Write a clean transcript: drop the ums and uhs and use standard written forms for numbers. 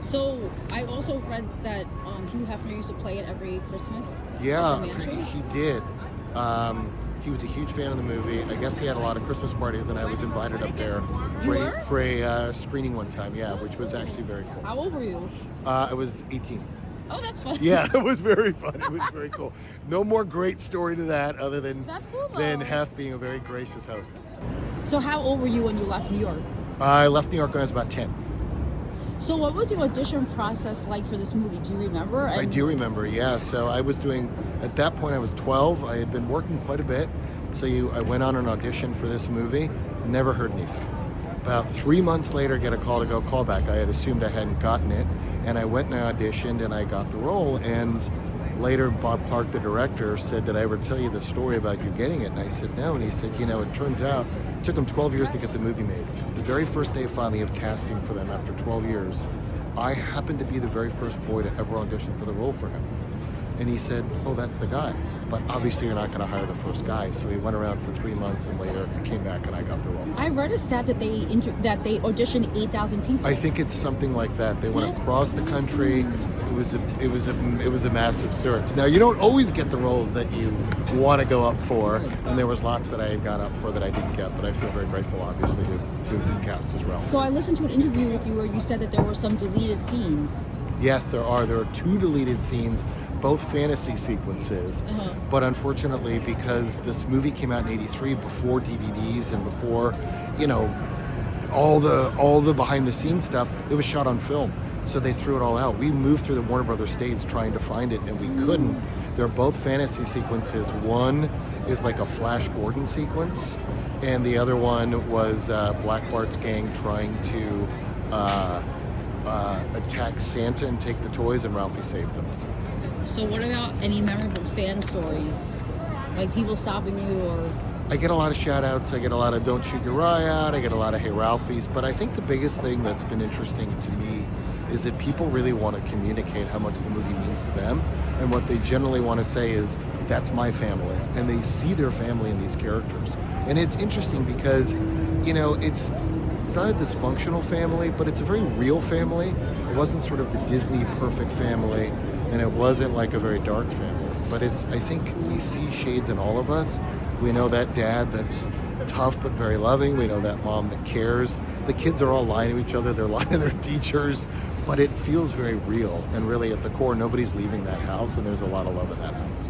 So I also read that Hugh Hefner used to play it every Christmas at the Yeah, mansion. he did. He was a huge fan of the movie. I guess he had a lot of Christmas parties, and I was invited up there You for were? a screening one time. Yeah, which was actually very cool. How old were you? I was 18. Oh, that's fun. Yeah, it was very fun. It was very cool. No more great story to that, other than That's cool, though. Hef being a very gracious host. So how old were you when you left New York? I left New York when I was about 10. So what was the audition process like for this movie? Do you remember? I do remember, yeah. So I was doing, at that point I was 12. I had been working quite a bit. So I went on an audition for this movie, never heard anything. About 3 months later, get a call to go callback. I had assumed I hadn't gotten it. And I went and I auditioned and I got the role. And later, Bob Clark, the director, said, "Did I ever tell you the story about you getting it?" And I said, "No." And he said, "It turns out it took him 12 years to get the movie made. The very first day finally of casting for them after 12 years, I happened to be the very first boy to ever audition for the role for him." And he said, "Oh, that's the guy. But obviously you're not going to hire the first guy." So he went around for 3 months and later came back and I got the role. I read a stat that they auditioned 8,000 people. I think it's something like that. They went That's across the country. It was a massive search. Now you don't always get the roles that you want to go up for, and there was lots that I had gone up for that I didn't get. But I feel very grateful, obviously, to have been cast as well. So I listened to an interview with you where you said that there were some deleted scenes. Yes, there are. There are 2 deleted scenes, both fantasy sequences. But unfortunately, because this movie came out in '83 before DVDs and before, all the behind the scenes stuff, it was shot on film. So they threw it all out. We moved through the Warner Brothers states trying to find it, and we couldn't. They're both fantasy sequences. One is like a Flash Gordon sequence, and the other one was Black Bart's gang trying to attack Santa and take the toys, and Ralphie saved them. So what about any memorable fan stories? Like people stopping you or... I get a lot of shout outs. I get a lot of "Don't shoot your eye out." I get a lot of "Hey Ralphie's." But I think the biggest thing that's been interesting to me is that people really want to communicate how much the movie means to them. And what they generally want to say is, "That's my family." And they see their family in these characters. And it's interesting because, it's not a dysfunctional family, but it's a very real family. It wasn't sort of the Disney perfect family, and it wasn't like a very dark family. But I think we see shades in all of us. We know that dad that's tough but very loving. We know that mom that cares. The kids are all lying to each other. They're lying to their teachers. But it feels very real. And really, at the core, nobody's leaving that house, and there's a lot of love in that house.